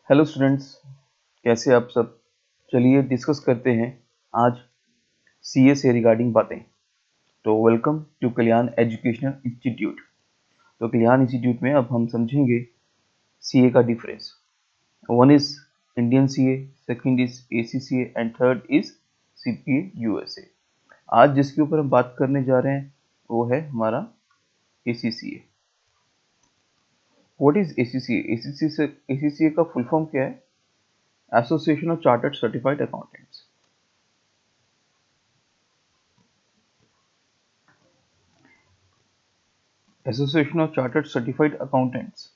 Hello students, कैसे आप सब। चलिए डिस्कस करते हैं आज सीए से रिगार्डिंग बातें। तो welcome to Kalyan educational institute. तो कल्याण इंस्टीट्यूट में अब हम समझेंगे सीए का difference. One is Indian CA, second is ACCA and third is CPA USA. आज जिसके ऊपर हम बात करने जा रहे हैं वो है हमारा ACCA. What is ACCA? ACCA का फुल फॉर्म क्या है? Association of chartered certified accountants. Association of chartered certified accountants.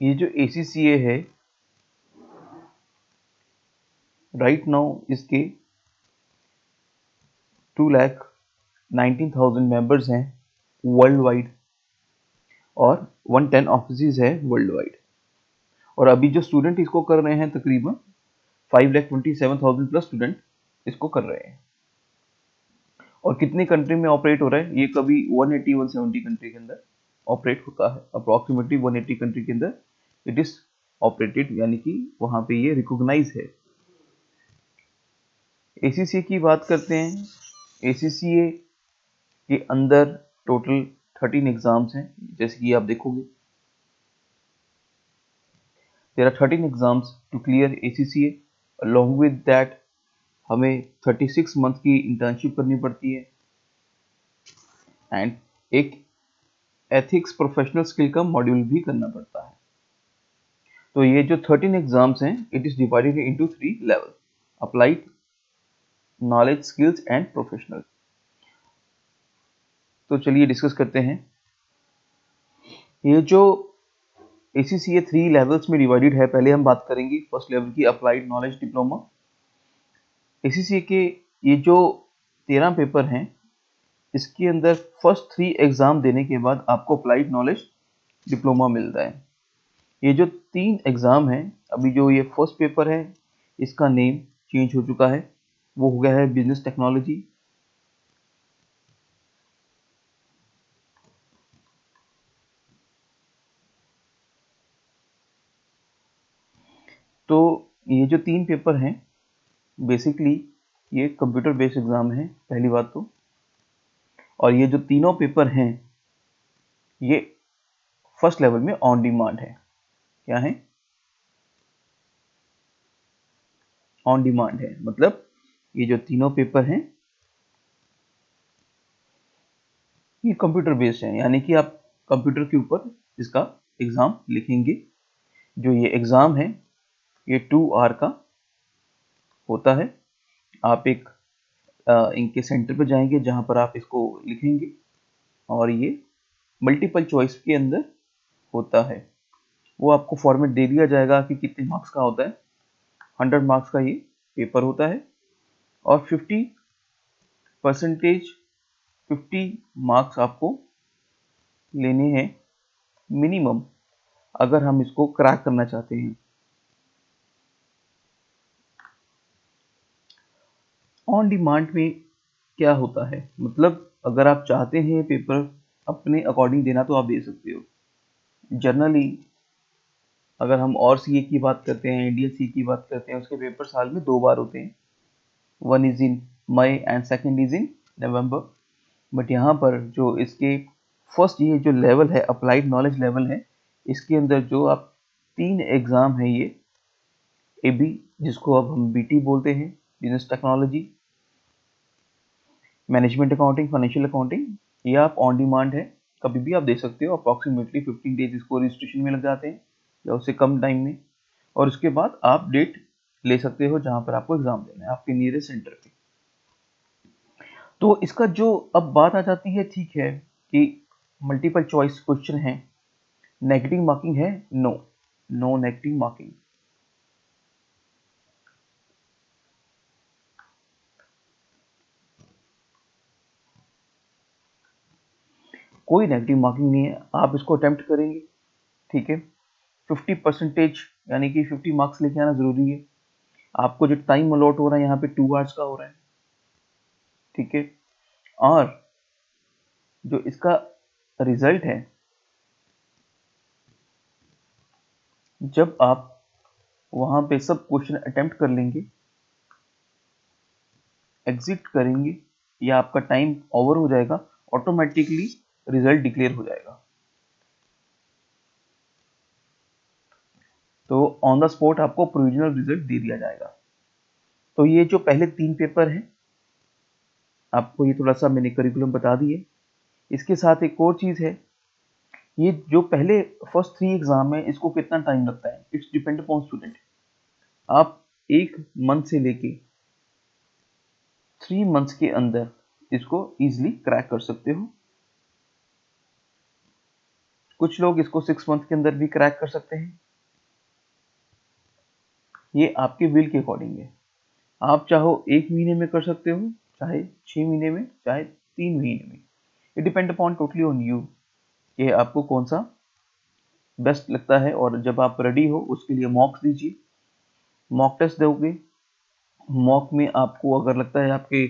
ये जो एसीसीए है, राइट नाउ इसके 2,19,000 मेंबर्स हैं वर्ल्ड वाइड और 110 ऑफिस है वर्ल्ड वाइड। और अभी जो स्टूडेंट इसको कर रहे हैं तकरीबन 5,27,000 प्लस स्टूडेंट इसको कर रहे हैं। और कितनी कंट्री में ऑपरेट हो रहा है? ये कभी 180-170 कंट्री के अंदर ऑपरेट होता है। अप्रोक्सीमेटली 180 कंट्री के अंदर इट इज ऑपरेटेड, यानी कि वहां पे ये रिकॉग्नाइज है। एसीसीए की बात करते हैं। एसीसीए के अंदर टोटल 13 एग्जाम्स हैं, जैसे कि आप देखोगे। There are 13 exams to clear ACCA. Along with that हमें 36 मंथ की इंटर्नशिप करनी पड़ती है एंड एक एथिक्स प्रोफेशनल स्किल का मॉड्यूल भी करना पड़ता है। तो ये जो 13 एग्जाम्स हैं, it is divided into 3 level: applied, knowledge, skills and professional. तो चलिए डिस्कस करते हैं। ये जो एसीसीए 3 लेवल्स में डिवाइडेड है, पहले हम बात करेंगे फर्स्ट लेवल की, अप्लाइड नॉलेज डिप्लोमा। एसीसीए के ये जो 13 पेपर हैं, इसके अंदर फर्स्ट 3 एग्जाम देने के बाद आपको अप्लाइड नॉलेज डिप्लोमा मिलता है। ये जो 3 एग्जाम हैं, अभी जो ये फर्स्ट पेपर है इसका नेम चेंज हो चुका है, वो हो गया है बिजनेस टेक्नोलॉजी। तो ये जो 3 पेपर हैं बेसिकली ये कंप्यूटर बेस्ड एग्जाम है, पहली बात तो। और ये जो तीनों पेपर हैं ये फर्स्ट लेवल में ऑन डिमांड है। क्या है? ऑन डिमांड है, मतलब ये जो तीनों पेपर हैं ये कंप्यूटर बेस्ड है, यानी कि आप कंप्यूटर के ऊपर इसका एग्जाम लिखेंगे। जो ये एग्जाम है ये 2 आवर का होता है। आप एक इनके सेंटर पर जाएंगे जहां पर आप इसको लिखेंगे और ये मल्टीपल चॉइस के अंदर होता है। वो आपको फॉर्मेट दे दिया जाएगा कि कितने मार्क्स का होता है। 100 मार्क्स का ये पेपर होता है और 50 मार्क्स आपको लेने हैं मिनिमम, अगर हम इसको क्रैक करना चाहते हैं। ऑन डिमांड में क्या होता है, मतलब अगर आप चाहते हैं पेपर अपने अकॉर्डिंग देना तो आप दे सकते हो। जनरली अगर हम और सीए की बात करते हैं, इंडियन सीए की बात करते हैं, उसके पेपर साल में 2 बार होते हैं। One is in May and second is in November. But यहाँ पर जो इसके फर्स्ट ये जो लेवल है, अप्लाइड नॉलेज लेवल है, इसके अंदर जो आप 3 एग्जाम है, ये एबी जिसको अब हम बीटी बोलते हैं, business technology, management accounting, financial accounting, ये आप ऑन डिमांड है, कभी भी आप दे सकते हो। अप्रॉक्सीमेटली 15 डेज इसको रजिस्ट्रेशन में लग जाते हैं या उससे कम टाइम में। और उसके बाद आप डेट ले सकते हो जहां पर आपको एग्जाम देना है, आपके नियरेस्ट सेंटर पे। तो इसका जो अब बात आ जाती है, ठीक है, कि मल्टीपल चॉइस क्वेश्चन है, नेगेटिव मार्किंग है? No, no negative marking. कोई नेगेटिव मार्किंग नहीं है, आप इसको अटेम्प्ट करेंगे, ठीक है। 50% यानी कि 50 मार्क्स लेके आना जरूरी है। आपको जो टाइम अलॉट हो रहा है यहाँ पे 2 आवर्स का हो रहा है, ठीक है। और जो इसका रिजल्ट है जब आप वहां पे सब क्वेश्चन अटेम्प्ट कर लेंगे, एग्जिट करेंगे या आपका टाइम ओवर हो जाएगा, ऑटोमेटिकली रिजल्ट डिक्लेयर हो जाएगा। तो ऑन द स्पॉट आपको प्रोविजनल रिजल्ट दे दिया जाएगा। तो ये जो पहले 3 पेपर हैं, आपको ये थोड़ा सा मैंने करिकुलम बता दिए। इसके साथ एक और चीज़ है, ये जो पहले फर्स्ट 3 एग्जाम है, इसको कितना टाइम लगता है, इट्स डिपेंड अपॉन स्टूडेंट। आप 1 मंथ से लेके 3 मंथ्स के अंदर इसको इजीली क्रैक कर सकते हो। कुछ लोग इसको 6 मंथ के अंदर भी क्रैक कर सकते हैं। ये आपके विल के अकॉर्डिंग है। आप चाहो 1 महीने में कर सकते हो, चाहे 6 महीने में, चाहे 3 महीने में। It depend upon totally on you कि आपको कौन सा बेस्ट लगता है। और जब आप रेडी हो उसके लिए मॉक्स दीजिए, मॉक टेस्ट दोगे। मॉक में आपको अगर लगता है आपके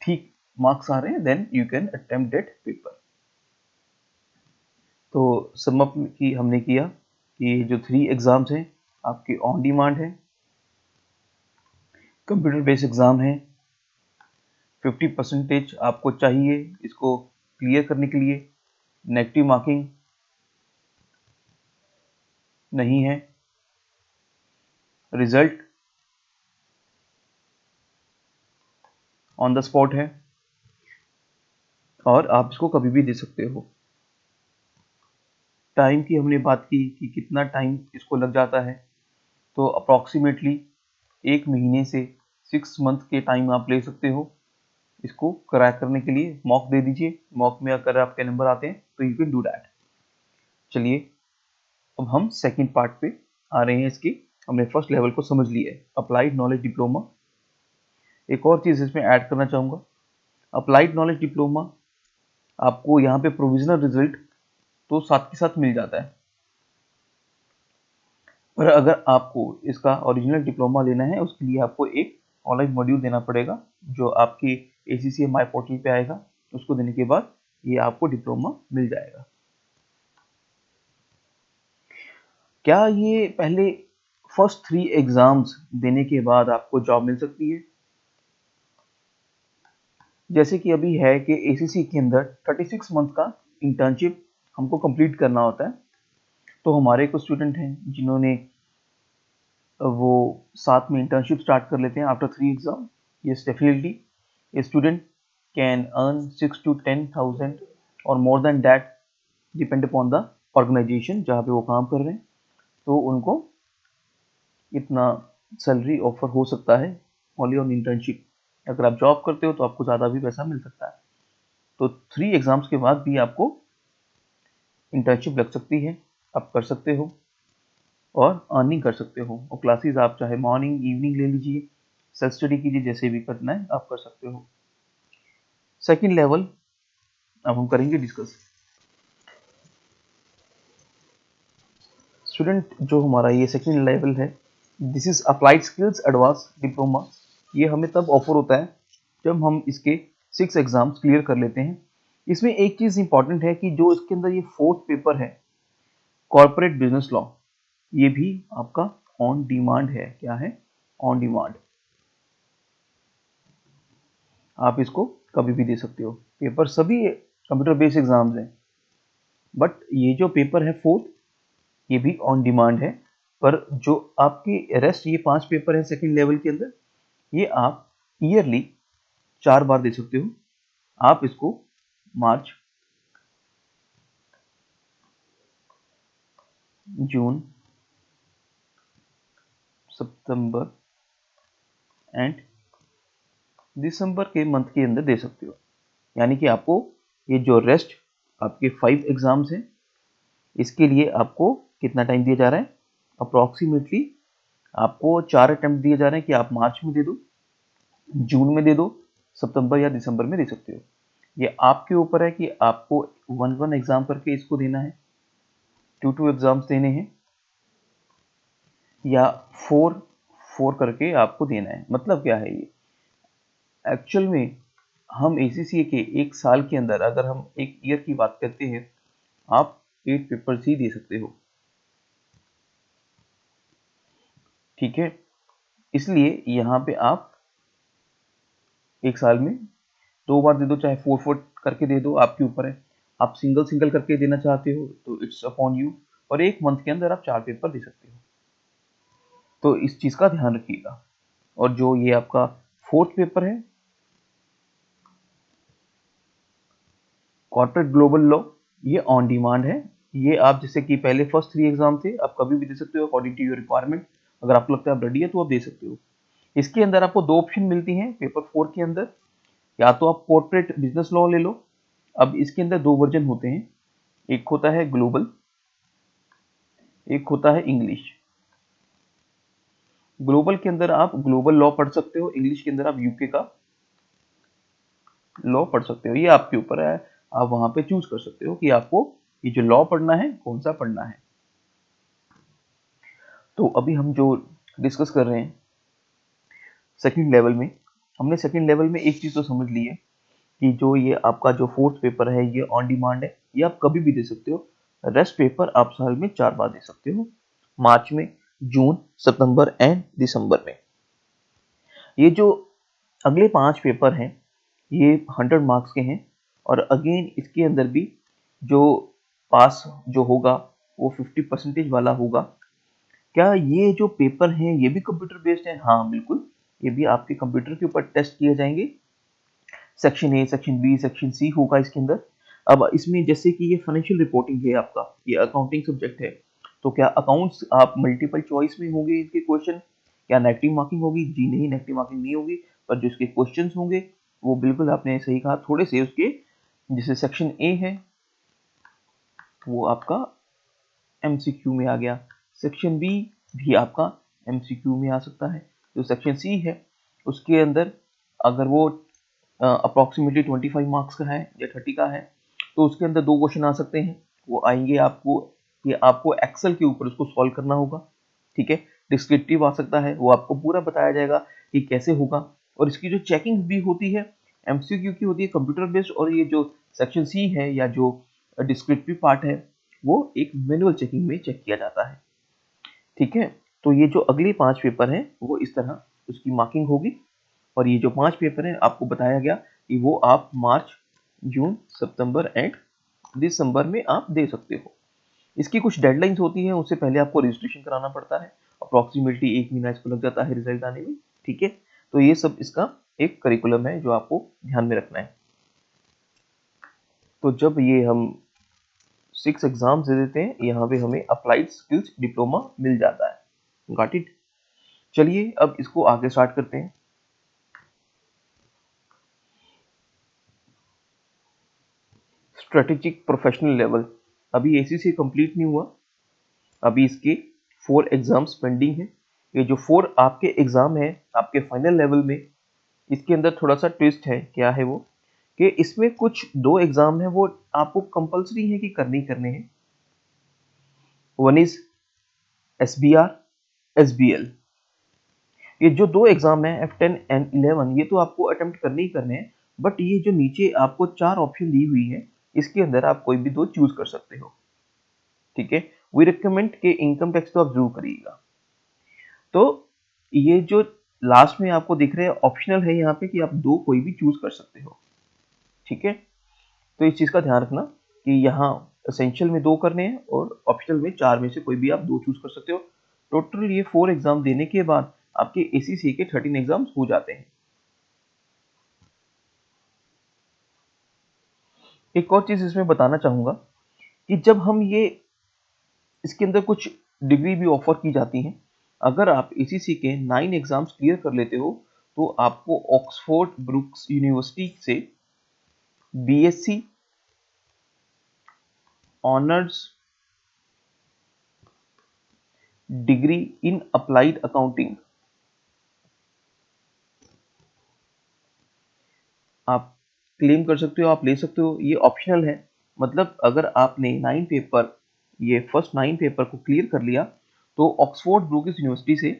ठीक मार्क्स आ रहे हैं, then you can attempt that paper. तो समअप की हमने किया कि जो 3 एग्जाम्स हैं आपके ऑन डिमांड है, कंप्यूटर बेस्ड एग्जाम है। 50% आपको चाहिए इसको क्लियर करने के लिए। नेगेटिव मार्किंग नहीं है। रिजल्ट ऑन द स्पॉट है और आप इसको कभी भी दे सकते हो। टाइम की हमने बात की कि कितना टाइम इसको लग जाता है। तो अप्रॉक्सीमेटली 1 महीने से 6 मंथ के टाइम आप ले सकते हो इसको क्रैक करने के लिए। मॉक दे दीजिए, मॉक में अगर आपके नंबर आते हैं तो यू कैन डू दैट। चलिए अब हम सेकंड पार्ट पे आ रहे हैं इसके। हमने फर्स्ट लेवल को समझ लिया है, अप्लाइड नॉलेज डिप्लोमा। एक और चीज़ इसमें ऐड करना चाहूँगा, अप्लाइड नॉलेज डिप्लोमा आपको यहाँ पे प्रोविजनल रिजल्ट तो साथ के साथ मिल जाता है, पर अगर आपको इसका ओरिजिनल डिप्लोमा लेना है उसके लिए आपको एक ऑनलाइन मॉड्यूल देना पड़ेगा जो आपके ACCA पोर्टल पे आएगा। उसको देने के बाद ये आपको डिप्लोमा मिल जाएगा। क्या ये पहले फर्स्ट 3 एग्जाम्स देने के बाद आपको जॉब मिल सकती है? जैसे कि अभी है कि ACCA के अंदर 36 मंथ का इंटर्नशिप हमको कंप्लीट करना होता है। तो हमारे कुछ स्टूडेंट हैं जिन्होंने वो साथ में इंटर्नशिप स्टार्ट कर लेते हैं after 3 exam. Yes definitely a student can earn 6 to 10,000 or more than that depend upon the organization जहाँ पे वो काम कर रहे हैं। तो उनको इतना सैलरी ऑफर हो सकता है ओनली ऑन इंटर्नशिप। अगर आप जॉब करते हो तो आपको ज़्यादा भी पैसा मिल सकता है। तो 3 एग्जाम्स के बाद भी आपको इंटर्नशिप लग सकती है, आप कर सकते हो और अर्निंग कर सकते हो। और क्लासेस आप चाहे मॉर्निंग इवनिंग ले लीजिए, सेल्फ स्टडी कीजिए, जैसे भी करना है आप कर सकते हो। सेकेंड लेवल अब हम करेंगे डिस्कस। स्टूडेंट जो हमारा ये सेकेंड लेवल है, this is applied skills advance diploma. ये हमें तब ऑफर होता है जब हम इसके 6 एग्जाम्स क्लियर कर लेते हैं। इसमें एक चीज़ इंपॉर्टेंट है कि जो इसके अंदर ये 4th पेपर है कॉर्पोरेट बिजनेस लॉ, ये भी आपका ऑन डिमांड है। क्या है? On demand. आप इसको कभी भी दे सकते हो। पेपर सभी कंप्यूटर बेस्ड एग्जाम्स हैं, बट ये जो पेपर है 4th, ये भी ऑन डिमांड है। पर जो आपके रेस्ट ये 5 पेपर है सेकंड लेवल के अंदर, ये आप ईयरली 4 बार दे सकते हो। आप इसको मार्च, जून, सितंबर एंड दिसंबर के मंथ के अंदर दे सकते हो। यानी कि आपको ये जो रेस्ट आपके 5 एग्जाम्स हैं, इसके लिए आपको कितना टाइम दिया जा रहा है? अप्रॉक्सीमेटली आपको 4 अटेम्प्ट दिए जा रहे हैं कि आप मार्च में दे दो, जून में दे दो, सितंबर या दिसंबर में दे सकते हो। ये आपके ऊपर है कि आपको 1 एग्जाम करके इसको देना है, 2 एग्जाम्स देने हैं, या 4 करके आपको देना है। मतलब क्या है ये? एक्चुअल में हम ACCA के 1 साल के अंदर अगर हम 1 ईयर की बात करते हैं, आप 8 पेपर्स ही दे सकते हो। ठीक है, इसलिए यहाँ पे आप एक साल में 2 बार दे दो, चाहे 4 करके दे दो, आपके ऊपर है। आप सिंगल सिंगल करके देना चाहते हो तो इट्स अपॉन यू, और एक मंथ के अंदर आप 4 पेपर दे सकते हो। तो इस चीज का ध्यान रखिएगा। और जो ये आपका 4th पेपर है, कॉर्पोरेट ग्लोबल लॉ, ये ऑन डिमांड है। ये आप जैसे कि पहले फर्स्ट 3 एग्जाम थे, आप कभी भी दे सकते हो अकॉर्डिंग टू योर रिक्वायरमेंट। अगर आपको लगता है आप रेडी है तो आप दे सकते हो। इसके अंदर आपको 2 ऑप्शन मिलती हैं पेपर 4 के अंदर, या तो आप कॉर्पोरेट बिजनेस लॉ ले लो। अब इसके अंदर 2 वर्जन होते हैं, एक होता है ग्लोबल, एक होता है इंग्लिश। ग्लोबल के अंदर आप ग्लोबल लॉ पढ़ सकते हो, इंग्लिश के अंदर आप यूके का लॉ पढ़ सकते हो। ये आपके ऊपर है, आप वहां पे चूज कर सकते हो कि आपको ये जो लॉ पढ़ना है कौन सा पढ़ना है। तो अभी हम जो डिस्कस कर रहे हैं सेकंड लेवल में, हमने सेकंड लेवल में एक चीज तो समझ ली है कि जो ये आपका जो 4th पेपर है ये ऑन डिमांड है, ये आप कभी भी दे सकते हो। रेस्ट पेपर आप साल में 4 बार दे सकते हो, मार्च में, जून, सितंबर एंड दिसंबर में। ये जो अगले 5 पेपर हैं ये 100 मार्क्स के हैं, और अगेन इसके अंदर भी जो पास जो होगा वो 50% वाला होगा। क्या ये जो पेपर हैं ये भी कंप्यूटर बेस्ड है? हाँ बिल्कुल, ये भी आपके कंप्यूटर के ऊपर टेस्ट किए जाएंगे। Section A, section B, section C होगा इसके अंदर। अब इसमें जैसे कि ये फाइनेंशियल रिपोर्टिंग है आपका, ये अकाउंटिंग सब्जेक्ट है, तो क्या अकाउंट्स आप मल्टीपल चॉइस में होंगे इसके क्वेश्चन? क्या नेगेटिव मार्किंग होगी? जी नहीं, नेगेटिव मार्किंग नहीं होगी, पर जो इसके क्वेश्चन होंगे वो बिल्कुल आपने सही कहा, थोड़े से उसके, जैसे सेक्शन ए है वो आपका एमसीक्यू में आ गया, सेक्शन बी भी आपका एमसीक्यू में आ सकता है, जो सेक्शन सी है उसके अंदर अगर वो अप्रॉक्सीमेटली 25 मार्क्स का है या 30 का है तो उसके अंदर 2 क्वेश्चन आ सकते हैं, वो आएंगे आपको, ये आपको एक्सेल के ऊपर उसको सॉल्व करना होगा। ठीक है, डिस्क्रिप्टिव आ सकता है, वो आपको पूरा बताया जाएगा कि कैसे होगा। और इसकी जो चेकिंग भी होती है एमसीक्यू की होती है कंप्यूटर बेस्ड, और ये जो सेक्शन सी है या जो डिस्क्रिप्टिव पार्ट है वो एक मैनुअल चेकिंग में चेक किया जाता है। ठीक है, तो ये जो अगले 5 पेपर हैं वो इस तरह उसकी मार्किंग होगी, और ये जो 5 पेपर हैं आपको बताया गया कि वो आप मार्च, जून, सितंबर एंड दिसंबर में आप दे सकते हो। इसकी कुछ डेडलाइंस होती हैं, उससे पहले आपको रजिस्ट्रेशन कराना पड़ता है, अप्रॉक्सीमेटली 1 महीना इसको लग जाता है रिजल्ट आने में। ठीक है, तो ये सब इसका एक करिकुलम है जो आपको ध्यान में रखना है। तो जब ये हम 6 एग्जाम्स दे देते हैं यहाँ पे हमें अप्लाइड स्किल्स डिप्लोमा मिल जाता है। Got it? चलिए अब इसको आगे स्टार्ट करते हैं। स्ट्रेटेजिक प्रोफेशनल लेवल, अभी एसीसी कंप्लीट नहीं हुआ, अभी इसके 4 एग्जाम्स पेंडिंग है। ये जो 4 आपके एग्जाम है आपके फाइनल लेवल में, इसके अंदर थोड़ा सा ट्विस्ट है। क्या है वो कि इसमें कुछ 2 एग्जाम है वो आपको कंपलसरी है कि करने ही करने हैं। One is SBR, SBL. ये जो 2 एग्जाम है F10 एंड 11, ये तो आपको अटेम्प्ट करने ही करने हैं, बट ये जो नीचे आपको 4 ऑप्शन दी हुई है इसके अंदर आप कोई भी 2 चूज कर सकते हो। ठीक है, वी रिकमेंड के इनकम टैक्स तो आप जरूर करिएगा। तो ये जो लास्ट में आपको दिख रहे हैं ऑप्शनल है यहाँ पे कि आप 2 कोई भी चूज कर सकते हो। ठीक है, तो इस चीज का ध्यान रखना कि यहाँ एसेंशियल में 2 करने हैं और ऑप्शनल में 4 में से कोई भी आप 2 चूज कर सकते हो। टोटल ये 4 एग्जाम देने के बाद आपके एसीसी के 13 एग्जाम्स हो जाते हैं। एक और चीज इसमें बताना चाहूंगा कि जब हम ये इसके अंदर कुछ डिग्री भी ऑफर की जाती हैं, अगर आप एसीसी के 9 एग्जाम्स क्लियर कर लेते हो तो आपको ऑक्सफोर्ड ब्रुक्स यूनिवर्सिटी से BSc honours degree in applied accounting आप क्लेम कर सकते हो, आप ले सकते हो। ये ऑप्शनल है, मतलब अगर आपने 9 पेपर, ये फर्स्ट 9 पेपर को क्लियर कर लिया तो ऑक्सफोर्ड ब्रुक्स यूनिवर्सिटी से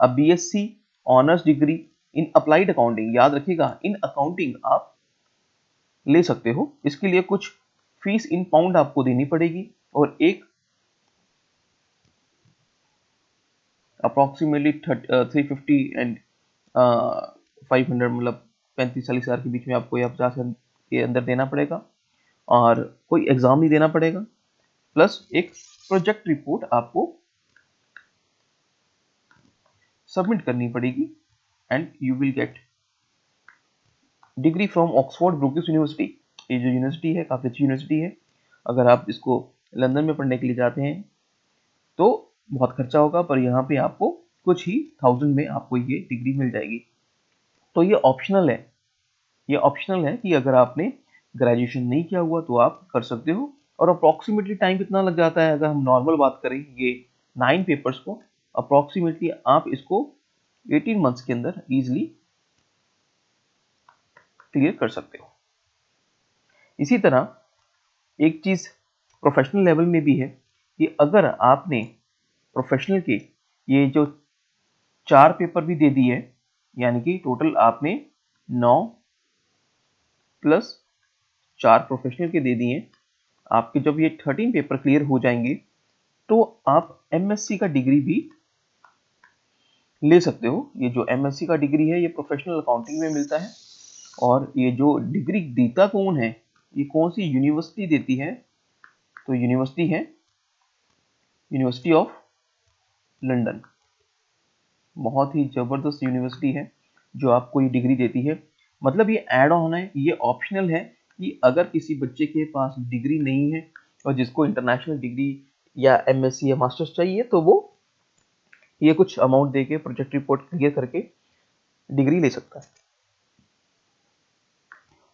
अब BSc honours degree in applied accounting, याद रखिएगा इन अकाउंटिंग, आप ले सकते हो। इसके लिए कुछ फीस इन पाउंड आपको देनी पड़ेगी, और एक अप्रॉक्सीमेटली 350 एंड 500, मतलब 35-40 हज़ार के बीच में आपको या 50 के अंदर देना पड़ेगा, और कोई एग्ज़ाम नहीं देना पड़ेगा, प्लस एक प्रोजेक्ट रिपोर्ट आपको सबमिट करनी पड़ेगी, and you will get degree from Oxford Brookes university. ये जो यूनिवर्सिटी है काफ़ी अच्छी यूनिवर्सिटी है। अगर आप इसको लंदन में पढ़ने के लिए जाते हैं तो बहुत खर्चा होगा, पर यहाँ पे आपको कुछ ही 1000 में आपको ये डिग्री मिल जाएगी। तो ये ऑप्शनल है, ये ऑप्शनल है कि अगर आपने ग्रेजुएशन नहीं किया हुआ तो आप कर सकते हो। और अप्रॉक्सीमेटली टाइम कितना लग जाता है, अगर हम नॉर्मल बात करें ये 9 पेपर्स को, अप्रॉक्सीमेटली आप इसको 18 मंथ्स के अंदर इजीली क्लियर कर सकते हो। इसी तरह एक चीज़ प्रोफेशनल लेवल में भी है कि अगर आपने प्रोफेशनल के ये जो 4 पेपर भी दे दिए, यानी कि टोटल आपने 9 प्लस 4 प्रोफेशनल के दे दिए, आपके जब ये 13 पेपर क्लियर हो जाएंगे तो आप एमएससी का डिग्री भी ले सकते हो। ये जो एमएससी का डिग्री है ये प्रोफेशनल अकाउंटिंग में मिलता है, और ये जो डिग्री देता कौन है, ये कौन सी यूनिवर्सिटी देती है, तो यूनिवर्सिटी है यूनिवर्सिटी ऑफ लंदन। बहुत ही ज़बरदस्त यूनिवर्सिटी है जो आपको ये डिग्री देती है। मतलब ये ऐड ऑन है, ये ऑप्शनल है कि अगर किसी बच्चे के पास डिग्री नहीं है और जिसको इंटरनेशनल डिग्री या एमएससी या मास्टर्स चाहिए तो वो ये कुछ अमाउंट देके प्रोजेक्ट रिपोर्ट क्लियर करके डिग्री ले सकता है।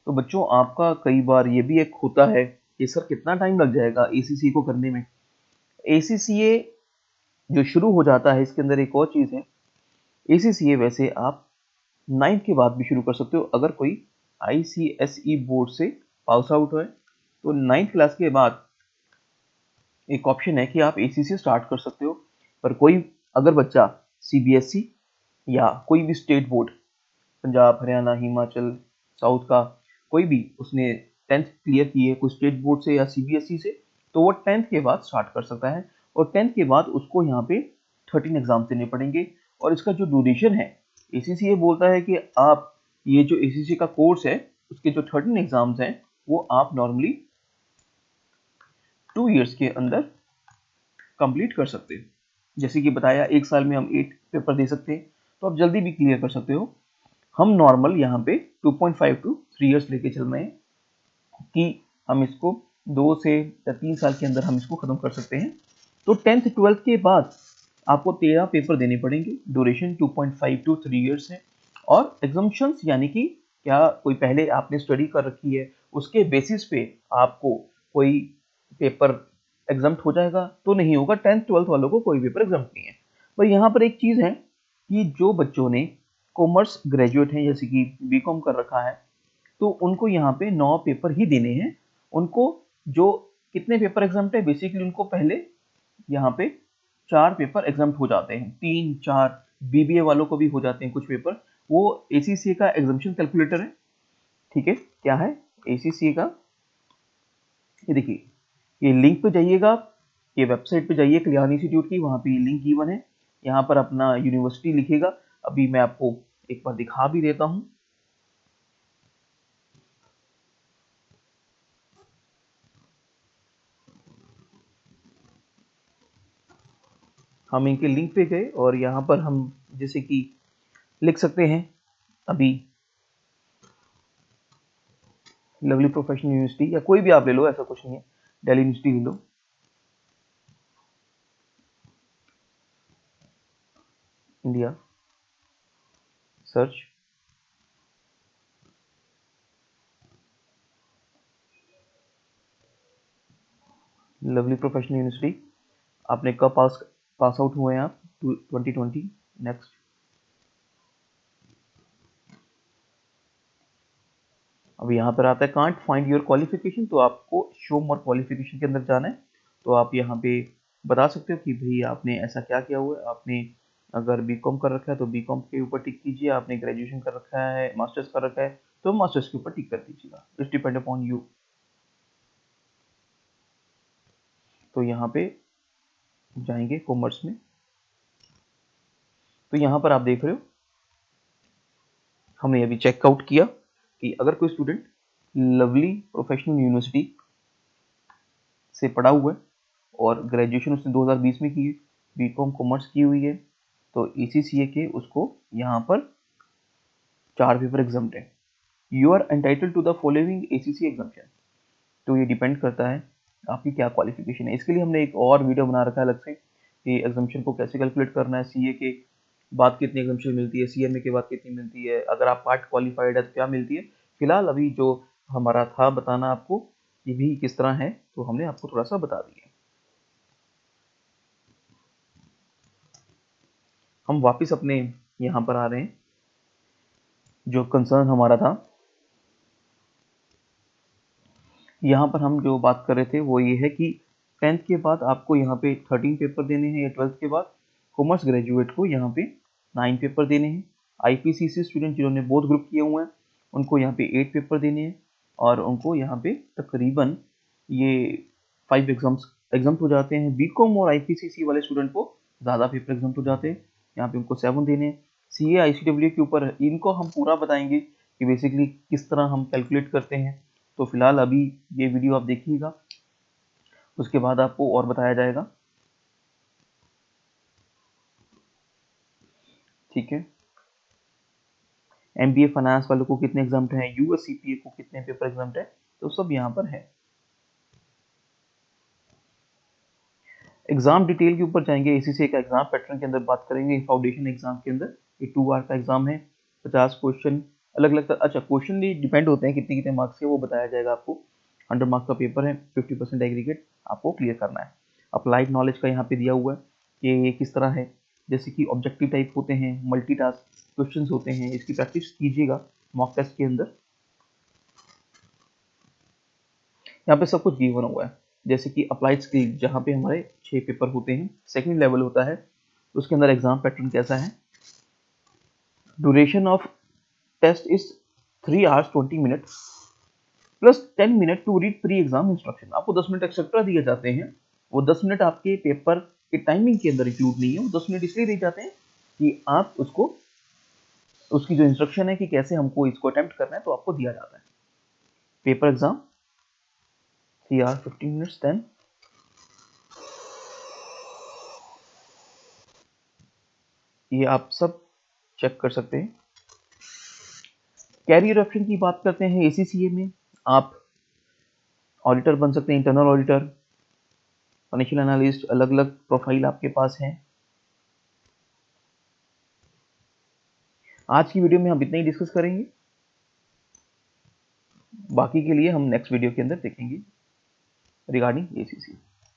तो बच्चों आपका कई बार ये भी एक होता है कि सर कितना टाइम लग जाएगा एसीसी को करने में। एसीसीए जो शुरू हो जाता है इसके अंदर एक और चीज़ है, एसीसीए वैसे आप 9th के बाद भी शुरू कर सकते हो। अगर कोई आईसीएसई बोर्ड से पास आउट है तो 9th क्लास के बाद एक ऑप्शन है कि आप एसीसी स्टार्ट कर सकते हो। पर कोई अगर बच्चा सीबीएसई या कोई भी state board, Punjab, Haryana, Himachal, south का कोई भी, उसने 10th क्लियर की है कोई स्टेट बोर्ड से या सीबीएसई से, तो वो 10th के बाद स्टार्ट कर सकता है। और 10th के बाद उसको यहाँ पे 13 एग्जाम देने पड़ेंगे। और इसका जो ड्यूरेशन है, एसीसी ये बोलता है कि आप ये जो एसीसी का कोर्स है उसके जो 13 एग्जाम्स हैं वो आप नॉर्मली 2 ईयर्स के अंदर कंप्लीट कर सकते हो। जैसे कि बताया, एक साल में हम 8 पेपर दे सकते हैं, तो आप जल्दी भी क्लियर कर सकते हो। हम नॉर्मल यहाँ पे 2.5 to 3 ईयर्स लेके चल रहे हैं कि हम इसको 2 से या 3 साल के अंदर हम इसको खत्म कर सकते हैं। तो 10th 12th के बाद आपको 13 पेपर देने पड़ेंगे। ड्यूरेशन 2.5 to 3 ईयर्स है। और एग्जाम्पशंस यानी कि क्या कोई पहले आपने स्टडी कर रखी है उसके बेसिस पे आपको कोई पेपर एग्जाम्प्ट हो जाएगा, तो नहीं होगा। 10th 12th वालों को कोई पेपर एग्जाम्प्ट नहीं है। पर यहाँ पर एक चीज़ है कि जो बच्चों ने कॉमर्स ग्रेजुएट हैं, जैसे कि बीकॉम कर रखा है, तो उनको यहाँ पे 9 पेपर ही देने हैं। उनको जो कितने पेपर एग्जाम्प्ट है, बेसिकली उनको पहले यहाँ पे 4 पेपर एग्जाम्प्ट हो जाते हैं, 3-4 बीबीए वालों को भी हो जाते हैं कुछ पेपर। वो एसीसीए का एग्जाम्पशन कैलकुलेटर है। ठीक है, क्या है एसीसीए का, ये देखिए, ये लिंक पे जाइएगा, ये वेबसाइट पे जाइए कल्याण इंस्टीट्यूट की, वहाँ पे ये लिंक गिवन है। यहाँ पर अपना यूनिवर्सिटी लिखेगा। अभी मैं आपको एक बार दिखा भी देता हूँ। हम इनके लिंक पे गए और यहाँ पर हम जैसे कि लिख सकते हैं अभी लवली प्रोफेशनल यूनिवर्सिटी, या कोई भी आप ले लो, ऐसा कुछ नहीं है, दिल्ली यूनिवर्सिटी ले लो, India, search, lovely professional university. आपने कब पास आउट हुए हैं आप? 2020। नेक्स्ट, अब यहाँ पर आता है कांट फाइंड योर क्वालिफिकेशन, तो आपको शो मोर क्वालिफिकेशन के अंदर जाना है। तो आप यहाँ पे बता सकते हो कि भाई आपने ऐसा क्या किया हुआ है। आपने अगर बीकॉम कर रखा है तो बीकॉम के ऊपर टिक कीजिए, आपने ग्रेजुएशन कर रखा है, मास्टर्स कर रखा है तो मास्टर्स के ऊपर टिक कर दीजिएगा, इट्स डिपेंड अपॉन यू। तो यहाँ पे जाएंगे कॉमर्स में, तो यहाँ पर आप देख रहे हो, हमने अभी चेकआउट किया कि अगर कोई स्टूडेंट लवली प्रोफेशनल यूनिवर्सिटी से पढ़ा हुआ है और ग्रेजुएशन उसने 2020 में की है, बीकॉम कॉमर्स की हुई है, तो ECCA के उसको यहाँ पर 4 पेपर एग्जाम है। You are entitled to the following ACCA exemption. तो ये डिपेंड करता है आपकी क्या क्वालिफिकेशन है। इसके लिए हमने एक और वीडियो बना रखा है अलग से कि एग्जाम्पशन को कैसे कैलकुलेट करना है, CA के बाद कितनी एग्जाम्पशन मिलती है, CMA के बाद कितनी मिलती है, अगर आप पार्ट क्वालिफाइड है तो क्या मिलती है। फिलहाल अभी जो हमारा था बताना आपको ये भी किस तरह है, तो हमने आपको थोड़ा सा बता दिया। हम वापस अपने यहाँ पर आ रहे हैं। जो कंसर्न हमारा था, यहाँ पर हम जो बात कर रहे थे वो ये है कि 10th के बाद आपको यहाँ पे 13 पेपर देने हैं, या 12th के बाद कॉमर्स ग्रेजुएट को यहाँ पे 9 पेपर देने हैं। IPCC स्टूडेंट जिन्होंने बोथ ग्रुप किए हुए हैं उनको यहाँ पे 8 पेपर देने हैं, और उनको यहाँ पे तकरीबन ये 5 एग्जाम्स हो जाते हैं। बीकॉम और IPCC वाले स्टूडेंट को ज़्यादा पेपर एग्जाम हो जाते हैं, यहाँ पे उनको 7 देने हैं। CA ICWA के ऊपर इनको हम पूरा बताएंगे कि बेसिकली किस तरह हम कैलकुलेट करते हैं। तो फिलहाल अभी ये वीडियो आप देखिएगा, उसके बाद आपको और बताया जाएगा। ठीक है, MBA फाइनेंस वालों को कितने एग्जाम है, US CPA को कितने पेपर एग्जाम है, तो सब यहाँ पर है। एग्जाम डिटेल के ऊपर जाएंगे, ACCA का एग्जाम पैटर्न के अंदर बात करेंगे। फाउंडेशन एग्जाम के अंदर ये 2 आवर का एग्जाम है, 50 क्वेश्चन अलग अलग अच्छा क्वेश्चन भी डिपेंड होते हैं कितने कितने मार्क्स के, वो बताया जाएगा आपको। 100 मार्क्स का पेपर है, 50% एग्रीगेट आपको क्लियर करना है। अप्लाइड नॉलेज का यहाँ पे दिया हुआ है कि ये किस तरह है, जैसे कि ऑब्जेक्टिव टाइप होते हैं, मल्टीटास्क क्वेश्चंस होते हैं, इसकी प्रैक्टिस कीजिएगा मॉक टेस्ट के अंदर। यहाँ पे सब कुछ गिवन हुआ है, जैसे कि अप्लाइड स्किल जहाँ पे हमारे 6 पेपर होते हैं, सेकंड लेवल होता है, उसके अंदर एग्जाम पैटर्न कैसा है। Duration of test is 3 hours 20 minutes plus 10 minute to read pre exam instruction. आपको 10 मिनट एक्सेट्रा दिए जाते हैं, वो 10 मिनट आपके पेपर के टाइमिंग के अंदर इंक्लूड नहीं है, वो 10 मिनट इसलिए दिए जाते हैं कि आप उसको उसकी जो इंस्ट्रक्शन है कि कैसे हमको इसको अटेम्प्ट करना है, तो आपको दिया जाता है। Paper exam 3 hours 15 minutes, then ये आप सब चेक कर सकते हैं। कैरियर ऑप्शन की बात करते हैं, ACCA में आप ऑडिटर बन सकते हैं, इंटरनल ऑडिटर, फाइनेंशियल एनालिस्ट, अलग अलग प्रोफाइल आपके पास है। आज की वीडियो में हम इतना ही डिस्कस करेंगे, बाकी के लिए हम नेक्स्ट वीडियो के अंदर देखेंगे रिगार्डिंग ACCA।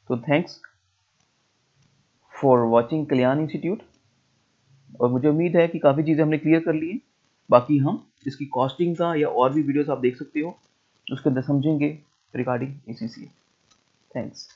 तो thanks for watching Kalyan institute, और मुझे उम्मीद है कि काफ़ी चीज़ें हमने क्लियर कर ली हैं। बाकी हम इसकी कॉस्टिंग का या और भी वीडियोस आप देख सकते हो, उसके अंदर समझेंगे रिगार्डिंग ACCA। थैंक्स।